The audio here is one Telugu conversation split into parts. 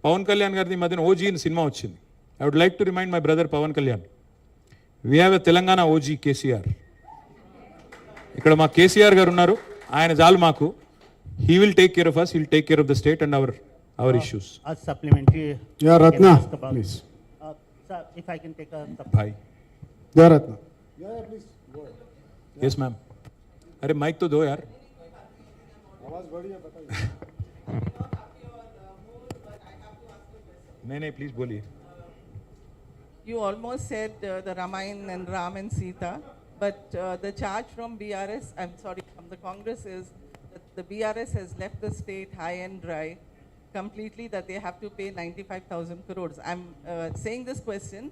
పవన్ కళ్యాణ్ గారిది మధ్యన ఓజీ అని సినిమా వచ్చింది. I would like to remind my brother Pawan Kalyan, we have a Telangana OG KCR. ఇక్కడ మా కేసీఆర్ గారు ఉన్నారు, ఆయన చాలు మాకు. He will take care of us, he will take care of the state and our issues. A supplementary. Yeah, Ratna, please. Sir, if I can take a Bhai. Yeah, Ratna. Yeah, please. Go ahead. Yes, ma'am. अरे माइक तो दो यार. आवाज बढ़िया बताइए. नहीं प्लीज बोलिए. You almost said the Ramayana and Ram and Sita, but the charge from BRS, from the Congress is that the BRS has left the state high and dry completely, that they have to pay 95,000 crores. I'm saying this question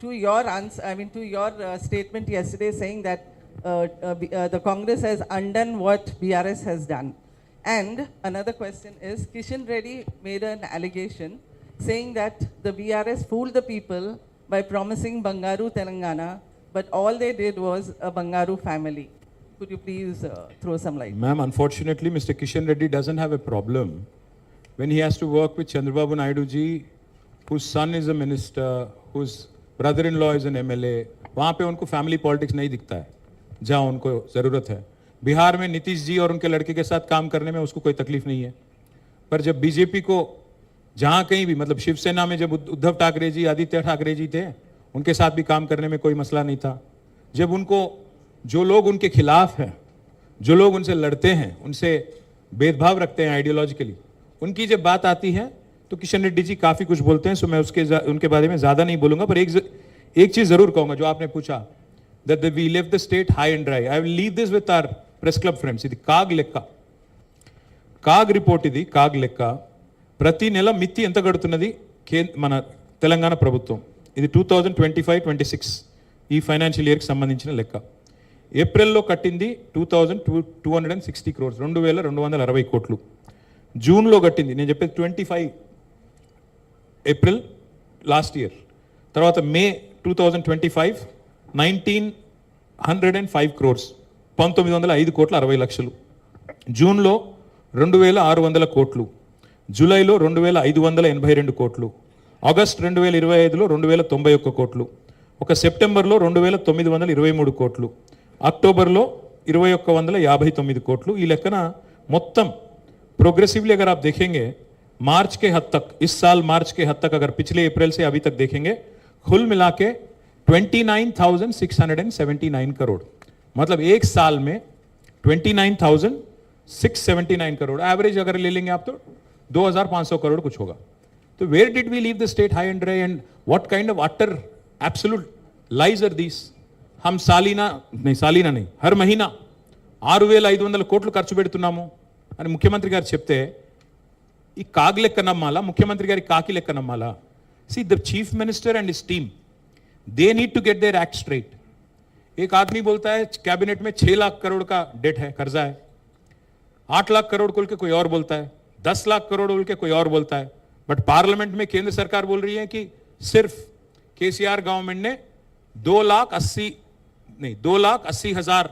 to your answer, to your statement yesterday saying that the Congress has undone what BRS has done. And another question is, Kishan Reddy made an allegation saying that the BRS fooled the people by promising Bangaru Telangana, but all they did was a Bangaru family. Could you please throw some light? Ma'am, unfortunately, Mr. Kishan Reddy doesn't have a problem when he has to work with Chandrababu Naidu ji, whose son is a minister, whose brother-in-law is an MLA. वहाँ पे उनको फैमिली पॉलिटिक्स नहीं दिखता है जहाँ उनको ज़रूरत है. बिहार में नीतीश जी और उनके लड़के के साथ काम करने में उसको कोई तकलीफ नहीं है, पर जब बीजेपी को जहाँ कहीं भी, मतलब शिवसेना में जब उद्धव ठाकरे जी, आदित्य ठाकरे जी थे, उनके साथ भी काम करने में कोई मसला नहीं था. जब उनको जो लोग उनके खिलाफ हैं, जो लोग उनसे लड़ते हैं, उनसे भेदभाव रखते हैं आइडियोलॉजिकली, उनकी जब बात आती है तो किशन रेड्डी जी काफ़ी कुछ बोलते हैं. सो मैं उनके बारे में ज़्यादा नहीं बोलूँगा, पर एक चीज़ ज़रूर कहूँगा जो आपने पूछा, that we left the state high and dry. I will leave this with our press club friends. ఇది కాగ్ లెక్క, కాగ్ రిపోర్ట్, ఇది కాగ్ లెక్క. ప్రతి నెల మిత్తి ఎంత కడుతున్నది మన తెలంగాణ ప్రభుత్వం, ఇది 2025-26 ఈ ఫైనాన్షియల్ ఇయర్కి సంబంధించిన లెక్క. ఏప్రిల్లో కట్టింది 2260 crores, 2260 కోట్లు. జూన్లో కట్టింది, నేను చెప్పేది 25 ఏప్రిల్ లాస్ట్ ఇయర్. తర్వాత మే 2025 1905 crores, 1905 కోట్ల 60 లక్షలు. జూన్లో 2600 కోట్లు, జూలైలో 2582 కోట్లు, ఆగస్ట్ 2025లో 2091 కోట్లు, ఒక సెప్టెంబర్లో 2923 కోట్లు, अक्टूबर 2159 कोट्लू. ఈ లెక్కన మొత్తం प्रोग्रेसिवली अगर आप देखेंगे मार्च के हद तक, इस साल मार्च के हद तक, अगर पिछले अप्रैल से अभी तक देखेंगे, कुल मिला के 29,679 करोड़, मतलब एक साल में 29,679 करोड़ एवरेज अगर ले लेंगे आप तो 2,500 करोड़ कुछ होगा. तो where did we leave the state high and dry and what kind of utter absolute lies are these? हम सालीना नहीं हर महीना 6,500 కోట్లు ఖర్చు పెడుతున్నాము అని ముఖ్యమంత్రి గారు చెప్తే ఈ కాగ్ లెక్క నమ్మాలా, ముఖ్యమంత్రి గారి కాకి లెక్క నమ్మాలా? See the chief minister and his team, they need to get their act straight. एक आदमी बोलता है कैबिनेट में 6 लाख करोड़ का डेट है, कर्जा है, 8 लाख करोड़ बोल के कोई और बोलता है, 10 लाख करोड़ बोल के कोई और बोलता है. बट पार्लियामेंट में केंद्र सरकार बोल रही है कि सिर्फ केसीआर गवर्नमेंट ने 2,80,000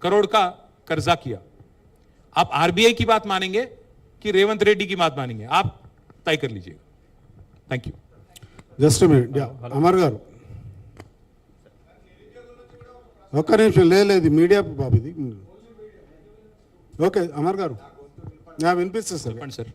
करोड़ का कर्जा किया. आप आरबीआई की बात मानेंगे कि रेवंत रेड्डी की बात मानेंगे, आप तय कर लीजिएगा. Thank you. Just minute. Amar గారు ఒక్క నిమిషం, లేదు మీడియా బాబు ఇది. ఓకే అమర్ గారు వినిపిస్తుంది సార్. చెప్పండి సార్.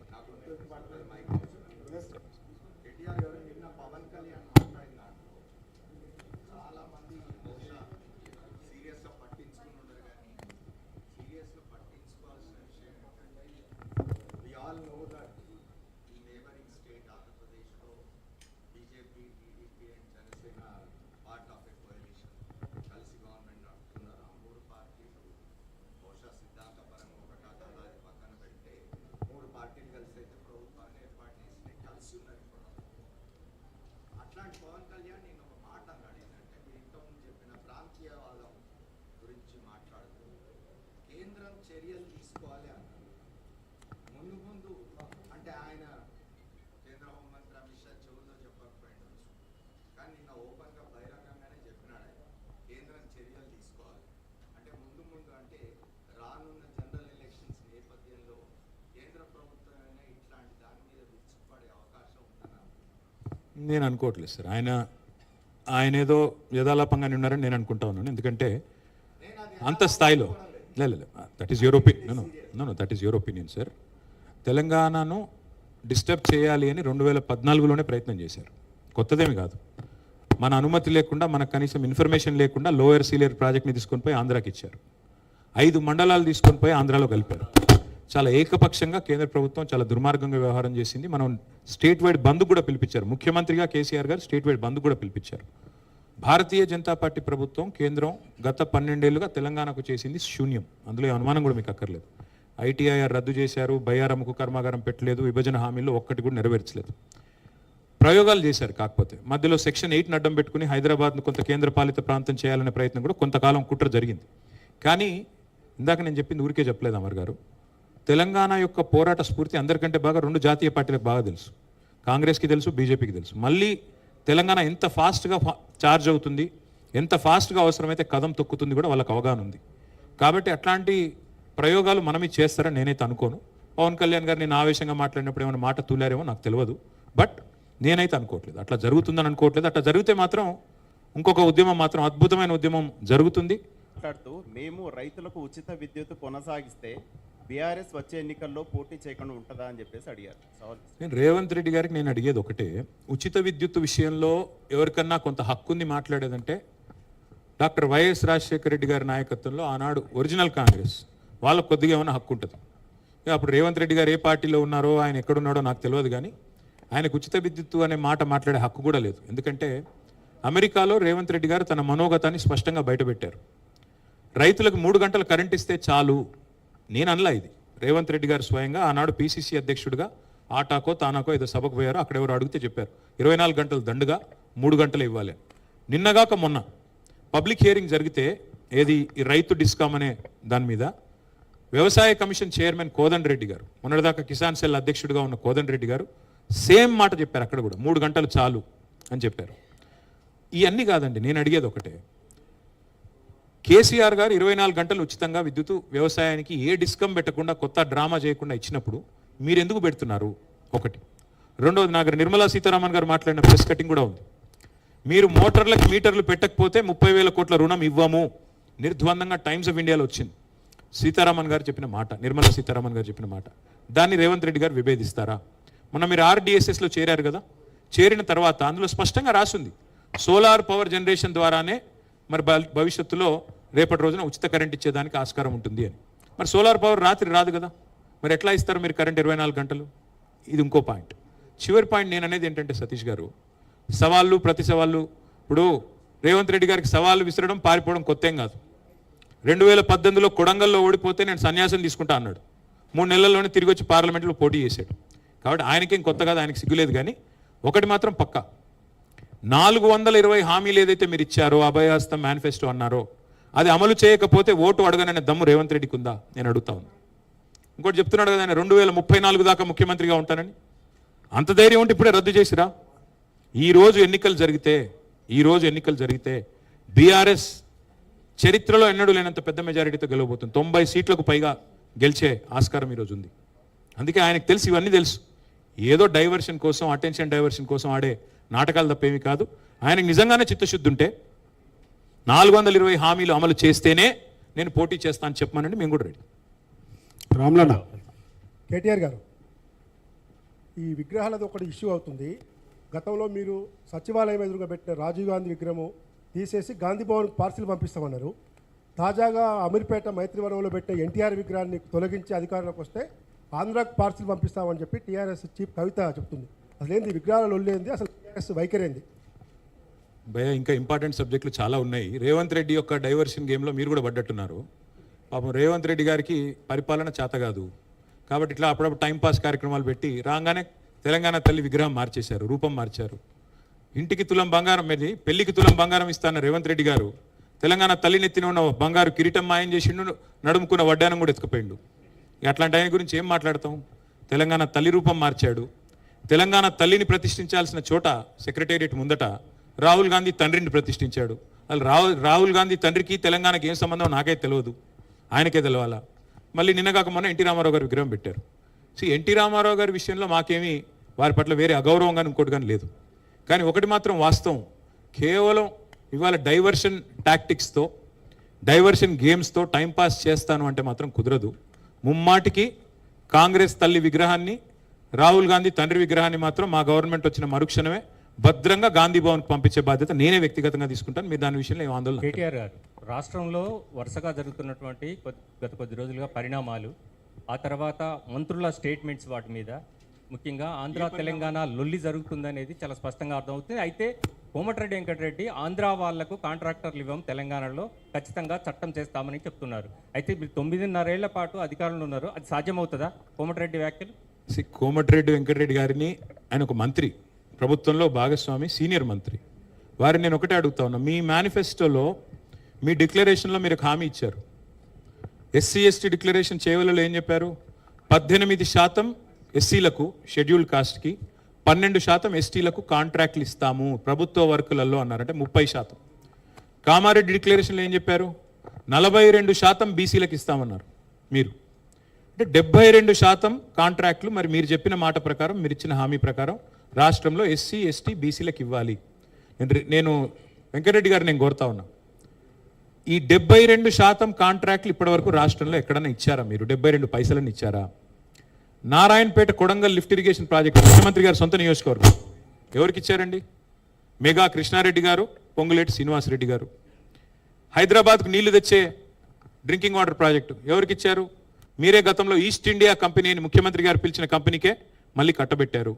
రానున్న జనరల్ ఎలక్షన్స్ నేపథ్యంలో కేంద్ర నేను అనుకోవట్లేదు సార్. ఆయన ఏదో యథాలాపంగానే ఉన్నారని నేను అనుకుంటా ఉన్నాను. ఎందుకంటే అంత స్థాయిలో లేదు, that is your opinion. Know that is your opinion sir. తెలంగాణను డిస్టర్బ్ చేయాలి అని 2014లోనే ప్రయత్నం చేశారు. కొత్తదేమి కాదు. మన అనుమతి లేకుండా, మనకు కనీసం ఇన్ఫర్మేషన్ లేకుండా లోయర్ సీలియర్ ప్రాజెక్ట్ని తీసుకొని పోయి ఆంధ్రాకి ఇచ్చారు. 5 మండలాలు తీసుకొని పోయి ఆంధ్రాలో కలిపారు. చాలా ఏకపక్షంగా కేంద్ర ప్రభుత్వం చాలా దుర్మార్గంగా వ్యవహారం చేసింది. మనం స్టేట్ వైడ్ బంద్ కూడా పిలిపించారు. ముఖ్యమంత్రిగా కేసీఆర్ గారు స్టేట్ వైడ్ బంద్ కూడా పిలిపించారు. భారతీయ జనతా పార్టీ ప్రభుత్వం, కేంద్రం గత 12 ఏళ్లుగా తెలంగాణకు చేసింది శూన్యం. అందులో ఏ అనుమానం కూడా మీకు అక్కర్లేదు. ఐటీఐఆర్ రద్దు చేశారు, బయ్యారముకు కర్మాగారం పెట్టలేదు, విభజన హామీల్లో ఒక్కటి కూడా నెరవేర్చలేదు. ప్రయోగాలు చేశారు. కాకపోతే మధ్యలో సెక్షన్ 8 అడ్డం పెట్టుకుని హైదరాబాద్ను కొంత కేంద్ర పాలిత ప్రాంతం చేయాలనే ప్రయత్నం కూడా కొంతకాలం కుట్ర జరిగింది. కానీ ఇందాక నేను చెప్పింది ఊరికే చెప్పలేదు అమర్ గారు. తెలంగాణ యొక్క పోరాట స్ఫూర్తి అందరికంటే బాగా 2 జాతీయ పార్టీలకు బాగా తెలుసు. కాంగ్రెస్కి తెలుసు, బీజేపీకి తెలుసు. మళ్ళీ తెలంగాణ ఎంత ఫాస్ట్గా చార్జ్ అవుతుంది, ఎంత ఫాస్ట్గా అవసరమైతే కదం తొక్కుతుంది కూడా వాళ్ళకి అవగాహన ఉంది. కాబట్టి అట్లాంటి ప్రయోగాలు మనమే చేస్తారని నేనైతే అనుకోను. పవన్ కళ్యాణ్ గారు నేను ఆవేశంగా మాట్లాడినప్పుడు ఏమైనా మాట తూలారేమో నాకు తెలియదు. బట్ నేనైతే అనుకోవట్లేదు, అట్లా జరుగుతుందని అనుకోవట్లేదు. అట్లా జరిగితే మాత్రం ఇంకొక ఉద్యమం మాత్రం అద్భుతమైన ఉద్యమం జరుగుతుంది. మాట్లాడుతూ మేము రైతులకు ఉచిత విద్యుత్ కొనసాగిస్తే బీఆర్ఎస్ వచ్చే ఎన్నికల్లో పోటీ చేయకుండా ఉంటుందా అని చెప్పేసి అడిగారు. సవాల్ నేను రేవంత్ రెడ్డి గారికి నేను అడిగేది ఒకటే, ఉచిత విద్యుత్ విషయంలో ఎవరికన్నా కొంత హక్కుంది మాట్లాడేదంటే డాక్టర్ వైఎస్ రాజశేఖర రెడ్డి గారి నాయకత్వంలో ఆనాడు ఒరిజినల్ కాంగ్రెస్ వాళ్ళకు కొద్దిగా ఏమైనా హక్కు ఉంటుంది. అప్పుడు రేవంత్ రెడ్డి గారు ఏ పార్టీలో ఉన్నారో, ఆయన ఎక్కడున్నాడో నాకు తెలియదు. కానీ ఆయనకు ఉచిత విద్యుత్తు అనే మాట మాట్లాడే హక్కు కూడా లేదు. ఎందుకంటే అమెరికాలో రేవంత్ రెడ్డి గారు తన మనోగతాన్ని స్పష్టంగా బయటపెట్టారు. రైతులకు 3 గంటలు కరెంట్ ఇస్తే చాలు. నేను అనలా ఇది. రేవంత్ రెడ్డి గారు స్వయంగా ఆనాడు పీసీసీ అధ్యక్షుడిగా ఆటాకో తానాకో ఏదో సభకు పోయారో అక్కడ ఎవరు అడిగితే చెప్పారు 24 గంటలు దండుగా 3 గంటలు ఇవ్వాలి. నిన్నగాక మొన్న పబ్లిక్ హియరింగ్ జరిగితే ఏది ఈ రైతు డిస్కామ్ అనే దాని మీద వ్యవసాయ కమిషన్ చైర్మన్ కోదండ్ రెడ్డి గారు, మొన్నటిదాకా కిసాన్ సెల్ అధ్యక్షుడిగా ఉన్న కోదండ్ రెడ్డి గారు సేమ్ మాట చెప్పారు. అక్కడ కూడా 3 గంటలు చాలు అని చెప్పారు. ఇవన్నీ కాదండి, నేను అడిగేది ఒకటే, కేసీఆర్ గారు 24 గంటలు ఉచితంగా విద్యుత్ వ్యవసాయానికి ఏ డిస్కమ్ పెట్టకుండా, కొత్త డ్రామా చేయకుండా ఇచ్చినప్పుడు మీరు ఎందుకు పెడుతున్నారు? ఒకటి. రెండవది, నాకు నిర్మలా సీతారామన్ గారు మాట్లాడిన ప్రెస్ కటింగ్ కూడా ఉంది. మీరు మోటార్లకు మీటర్లు పెట్టకపోతే 30,000 కోట్ల రుణం ఇవ్వము నిర్ద్వందంగా టైమ్స్ ఆఫ్ ఇండియాలో వచ్చింది. సీతారామన్ గారు చెప్పిన మాట, నిర్మలా సీతారామన్ గారు చెప్పిన మాట. దాన్ని రేవంత్ రెడ్డి గారు విభేదిస్తారా? మొన్న మీరు ఆర్డీఎస్ఎస్లో చేరారు కదా, చేరిన తర్వాత అందులో స్పష్టంగా రాసింది సోలార్ పవర్ జనరేషన్ ద్వారానే మరి భవిష్యత్తులో రేపటి రోజున ఉచిత కరెంట్ ఇచ్చేదానికి ఆస్కారం ఉంటుంది అని. మరి సోలార్ పవర్ రాత్రి రాదు కదా, మరి ఎట్లా ఇస్తారు మీరు కరెంట్ 24 గంటలు? ఇది ఇంకో పాయింట్. చివరి పాయింట్ నేను అనేది ఏంటంటే సతీష్ గారు, సవాళ్ళు ప్రతి సవాళ్ళు. ఇప్పుడు రేవంత్ రెడ్డి గారికి సవాళ్ళు విసరడం, పారిపోవడం కొత్త ఏం కాదు. 2018లో కొడంగల్లో ఓడిపోతే నేను సన్యాసం తీసుకుంటా అన్నాడు. 3 నెలల్లోనే తిరిగి వచ్చి పార్లమెంట్లో పోటీ చేశాడు. కాబట్టి ఆయనకేం కొత్త కాదు, ఆయనకి సిగ్గులేదు. కానీ ఒకటి మాత్రం పక్కా, 420 హామీలు ఏదైతే మీరు ఇచ్చారో, అభయహస్తం మేనిఫెస్టో అన్నారో, అది అమలు చేయకపోతే ఓటు అడగననే దమ్ము రేవంత్ రెడ్డికి ఉందా? నేను అడుగుతా ఉన్నాను. ఇంకోటి చెప్తున్నాడు కదా ఆయన 2034 దాకా ముఖ్యమంత్రిగా ఉంటానని. అంత ధైర్యం ఉంటే ఇప్పుడే రద్దు చేసిరా? ఈరోజు ఎన్నికలు జరిగితే బీఆర్ఎస్ చరిత్రలో ఎన్నడూ లేనంత పెద్ద మెజారిటీతో గెలవబోతుంది. 90 సీట్లకు పైగా గెలిచే ఆస్కారం ఈరోజు ఉంది. అందుకే ఆయనకు తెలుసు, ఇవన్నీ తెలుసు. ఏదో డైవర్షన్ కోసం, అటెన్షన్ డైవర్షన్ కోసం ఆడే నాటకాలు తప్పేమీ కాదు. ఆయనకు నిజంగానే చిత్తశుద్ధి ఉంటే 420 హామీలు అమలు చేస్తేనే నేను పోటీ చేస్తాను చెప్పమనండి, మేము కూడా రెడీ. రామ్లన్న. కేటీఆర్ గారు, ఈ విగ్రహాలది ఒకటి ఇష్యూ అవుతుంది. గతంలో మీరు సచివాలయం ఎదురుగా పెట్టిన రాజీవ్ గాంధీ విగ్రహము తీసేసి గాంధీ భవన్కి పార్సిల్ పంపిస్తామన్నారు. తాజాగా అమీర్పేట మైత్రివనంలో పెట్టే ఎన్టీఆర్ విగ్రహాన్ని తొలగించి అధికారంలోకి వస్తే ఆంధ్రాకు పార్సిల్ పంపిస్తామని చెప్పి టీఆర్ఎస్ చీఫ్ కవిత చెప్తుంది. అసలు ఏంది విగ్రహాలు ఒళ్ళేంది? అసలు టీఆర్ఎస్ వైఖరేంది? భయ ఇంకా ఇంపార్టెంట్ సబ్జెక్టులు చాలా ఉన్నాయి. రేవంత్ రెడ్డి యొక్క డైవర్షన్ గేమ్లో మీరు కూడా పడ్డట్టున్నారు. పాపం రేవంత్ రెడ్డి గారికి పరిపాలన చేత కాదు. కాబట్టి ఇట్లా అప్పుడప్పుడు టైంపాస్ కార్యక్రమాలు పెట్టి రాగానే తెలంగాణ తల్లి విగ్రహం మార్చేశారు, రూపం మార్చారు. ఇంటికి తులం బంగారం మీద పెళ్లికి తులం బంగారం ఇస్తాన రేవంత్ రెడ్డి గారు తెలంగాణ తల్లినెత్తిన ఉన్న బంగారు కిరీటం మాయం చేసిండు, నడుముకున్న వడ్డానం కూడా ఎత్తుకుపోయిండు. అట్లాంటి ఆయన గురించి ఏం మాట్లాడతాం? తెలంగాణ తల్లి రూపం మార్చాడు. తెలంగాణ తల్లిని ప్రతిష్ఠించాల్సిన చోట సెక్రటేరియట్ ముందట రాహుల్ గాంధీ తండ్రిని ప్రతిష్ఠించాడు. అసలు రాహుల్ గాంధీ తండ్రికి తెలంగాణకి ఏం సంబంధం నాకైతే తెలియదు, ఆయనకే తెలవాలా. మళ్ళీ నిన్నగాక మొన్న ఎన్టీ రామారావు గారు విగ్రహం పెట్టారు. ఎన్టీ రామారావు గారి విషయంలో మాకేమీ వారి పట్ల వేరే అగౌరవం కానీ ఇంకోటి కానీ లేదు. కానీ ఒకటి మాత్రం వాస్తవం, కేవలం ఇవాళ డైవర్షన్ టాక్టిక్స్తో డైవర్షన్ గేమ్స్తో టైంపాస్ చేస్తాను అంటే మాత్రం కుదరదు. ముమ్మాటికి కాంగ్రెస్ తల్లి విగ్రహాన్ని, రాహుల్ గాంధీ తండ్రి విగ్రహాన్ని మాత్రం మా గవర్నమెంట్ వచ్చిన మరుక్షణమే భద్రంగా గాంధీ భవన్కి పంపించే బాధ్యత నేనే వ్యక్తిగతంగా తీసుకుంటాను. మీరు దాని విషయంలో ఏం ఆందోళన లేదు. కేటీఆర్ గారు, రాష్ట్రంలో వరుసగా జరుగుతున్నటువంటి గత కొద్ది రోజులుగా పరిణామాలు, ఆ తర్వాత మంత్రుల స్టేట్మెంట్స్ వాటి మీద, ముఖ్యంగా ఆంధ్ర తెలంగాణ లొల్లి జరుగుతుందనేది చాలా స్పష్టంగా అర్థమవుతుంది. అయితే కోమటిరెడ్డి వెంకటరెడ్డి ఆంధ్ర వాళ్లకు కాంట్రాక్టర్లు ఇవ్వం, తెలంగాణలో ఖచ్చితంగా చట్టం చేస్తామని చెప్తున్నారు. అయితే మీరు 9.5 ఏళ్ల పాటు అధికారంలో ఉన్నారు, అది సాధ్యమవుతుందా కోమటిరెడ్డి వ్యాఖ్యలు? కోమటిరెడ్డి వెంకటరెడ్డి గారిని, ఆయన ఒక మంత్రి, ప్రభుత్వంలో భాగస్వామి, సీనియర్ మంత్రి, వారిని నేను ఒకటే అడుగుతా ఉన్నా, మీ మేనిఫెస్టోలో మీ డిక్లరేషన్లో మీరు ఒక హామీ ఇచ్చారు. ఎస్సీ ఎస్టీ డిక్లరేషన్ చేయవలలో ఏం చెప్పారు? 18% ఎస్సీలకు, షెడ్యూల్డ్ కాస్ట్కి, 12% ఎస్టీలకు కాంట్రాక్ట్లు ఇస్తాము ప్రభుత్వ వర్కులలో అన్నారంటే 30%. కామారెడ్డి డిక్లరేషన్లో ఏం చెప్పారు? 42% బీసీలకు ఇస్తామన్నారు మీరు. అంటే 72% కాంట్రాక్ట్లు మరి మీరు చెప్పిన మాట ప్రకారం, మీరు ఇచ్చిన హామీ ప్రకారం రాష్ట్రంలో ఎస్సీ ఎస్టీ బీసీలకు ఇవ్వాలి. నేను వెంకటరెడ్డి గారు నేను కోరుతా ఉన్నా, ఈ 72% కాంట్రాక్ట్లు ఇప్పటివరకు రాష్ట్రంలో ఎక్కడన్నా ఇచ్చారా మీరు? 72 పైసలను ఇచ్చారా? Narayanpet Kodangal lift irrigation project ముఖ్యమంత్రి గారు సొంత నియోజకవర్గం, ఎవరికి ఇచ్చారండి? మెగా కృష్ణారెడ్డి గారు, పొంగులేటి శ్రీనివాసరెడ్డి గారు. హైదరాబాద్కు నీళ్లు తెచ్చే డ్రింకింగ్ వాటర్ ప్రాజెక్టు ఎవరికి ఇచ్చారు? మీరే గతంలో ఈస్ట్ ఇండియా కంపెనీ అని ముఖ్యమంత్రి గారు పిలిచిన కంపెనీకే మళ్ళీ కట్టబెట్టారు.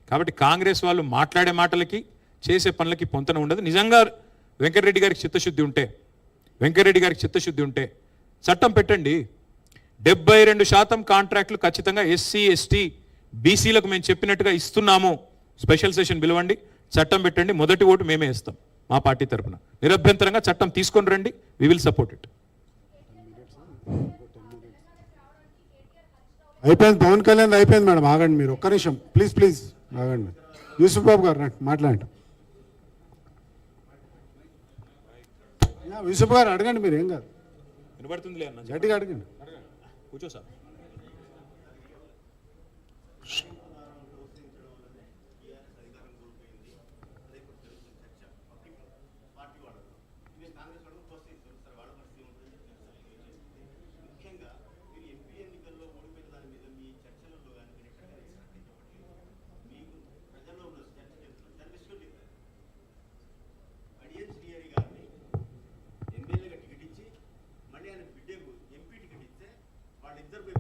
కాబట్టి కాంగ్రెస్ వాళ్ళు మాట్లాడే మాటలకి చేసే పనులకి పొంతన ఉండదు. నిజంగా వెంకటరెడ్డి గారికి చిత్తశుద్ధి ఉంటే చట్టం పెట్టండి. 72% కాంట్రాక్టులు ఖచ్చితంగా ఎస్సీ ఎస్టీ బీసీలకు మేము చెప్పినట్టుగా ఇస్తున్నాము. స్పెషల్ సెషన్ పిలవండి, చట్టం పెట్టండి. మొదటి ఓటు మేమే ఇస్తాం మా పార్టీ తరఫున. నిరభ్యంతరంగా చట్టం తీసుకొని రండి, వి విల్ సపోర్ట్ ఇట్. అయిపోయింది, పవన్ కళ్యాణ్ అయిపోయింది మేడం. ఆగండి మీరు ఒక్క నిమిషం ప్లీజ్ ఆగండి. యూసుఫ్ బాబు గారు రండి, మాట్లాడండి. యూసుఫ్ గారు అడగండి, మీరు ఏం కాదు, వినబడుతుందిలే అన్న, గట్టిగా అడగండి. కూర్చో సార్.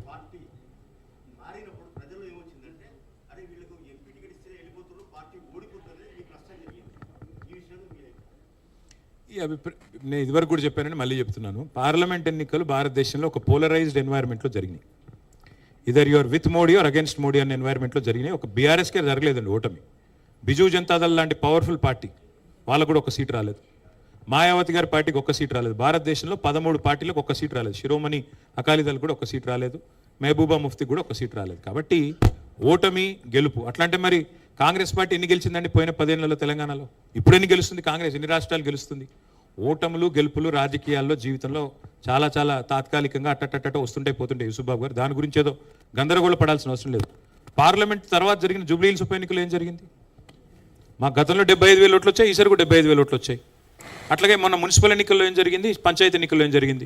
పార్టీ మారినప్పుడు ప్రజల్లో ఏమొచ్చిందంటే, అరే వీళ్ళకు ఎంపీ టికెట్ ఇస్తే వెళ్ళిపోతున్నారు, పార్టీ ఓడిపోతుంది, మీకు నష్టం జరిగింది. ఈ విషయంలో ఈ నేను ఇదివరకు కూడా చెప్పానని మళ్ళీ చెప్తున్నాను. పార్లమెంట్ ఎన్నికలు భారతదేశంలో ఒక పోలరైజ్డ్ ఎన్వైర్న్మెంట్లో జరిగినాయి. Either you're with Modi or against Modi అనే ఎన్వైర్న్మెంట్లో జరిగినాయి. ఒక బీఆర్ఎస్కే జరగలేదండి ఓటమి. బిజు జనతాదళ్ లాంటి పవర్ఫుల్ పార్టీ వాళ్ళకు కూడా ఒక సీట్ రాలేదు. మాయావతి గారి పార్టీకి ఒక్క సీట్ రాలేదు. భారతదేశంలో 13 పార్టీలకు ఒక్క సీట్ రాలేదు. శిరోమణి అకాలీదళ్ కూడా ఒక సీట్ రాలేదు. మహబూబా ముఫ్తీ కూడా ఒక సీట్ రాలేదు. కాబట్టి ఓటమి గెలుపు అట్లాంటి. మరి కాంగ్రెస్ పార్టీ ఎన్ని గెలిచిందండి పోయిన 10 ఏళ్లలో తెలంగాణలో? ఇప్పుడు ఎన్ని గెలుస్తుంది కాంగ్రెస్? ఎన్ని రాష్ట్రాలు గెలుస్తుంది? ఓటములు గెలుపులు రాజకీయాల్లో జీవితంలో చాలా చాలా తాత్కాలికంగా అట్టట్ట వస్తుంటాయి పోతుంటాయి. యూసుఫ్ బాబు గారు దాని గురించి ఏదో గందరగోళ పడాల్సిన అవసరం లేదు. పార్లమెంట్ తర్వాత జరిగిన జూబ్లీహిల్స్ ఉప ఎన్నికలు ఏం జరిగింది? మా గతంలో 75,000 ఓట్లు వచ్చాయి, ఈసారి కూడా 75,000 ఓట్లు వచ్చాయి. అట్లాగే మొన్న మున్సిపల్ ఎన్నికల్లో ఏం జరిగింది, పంచాయతీ ఎన్నికల్లో ఏం జరిగింది?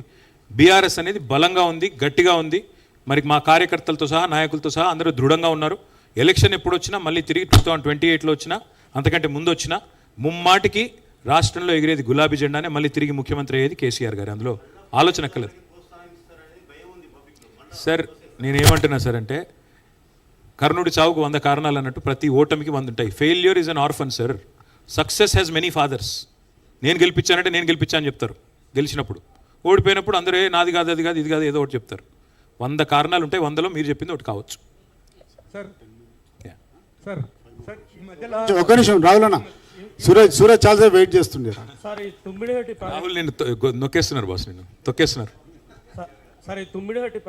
బీఆర్ఎస్ అనేది బలంగా ఉంది, గట్టిగా ఉంది. మరి మా కార్యకర్తలతో సహా నాయకులతో సహా అందరూ దృఢంగా ఉన్నారు. ఎలక్షన్ ఎప్పుడు వచ్చినా మళ్ళీ తిరిగి 2028లో వచ్చినా అంతకంటే ముందు వచ్చినా ముమ్మాటికి రాష్ట్రంలో ఎగిరేది గులాబీ జెండానే, మళ్ళీ తిరిగి ముఖ్యమంత్రి అయ్యేది కేసీఆర్ గారు. అందులో ఆలోచన ఎక్కలేదు సార్. నేనేమంటున్నా సార్ అంటే, కర్ణుడి చావుకు 100 కారణాలు అన్నట్టు ప్రతి ఓటమికి 100 ఉంటాయి. Failure is an orphan sir, success has many fathers. నేను గెలిపించానంటే నేను గెలిపించాను చెప్తారు గెలిచినప్పుడు. ఓడిపోయినప్పుడు అందరూ నాది కాదు, అది కాదు, ఇది కాదు, ఏదో ఒకటి చెప్తారు. 100 కారణాలు ఉంటాయి, 100లో మీరు చెప్పింది ఒకటి కావచ్చు. ఒక్క నిమిషం రాహుల్ అన్న, సూరజ్ చాలాసేపు వెయిట్ చేస్తుండే. రాహుల్ నేను నొక్కేస్తున్నారు బాస్, నేను తొక్కేస్తున్నారు. సరే తుమ్మిడిహట్టి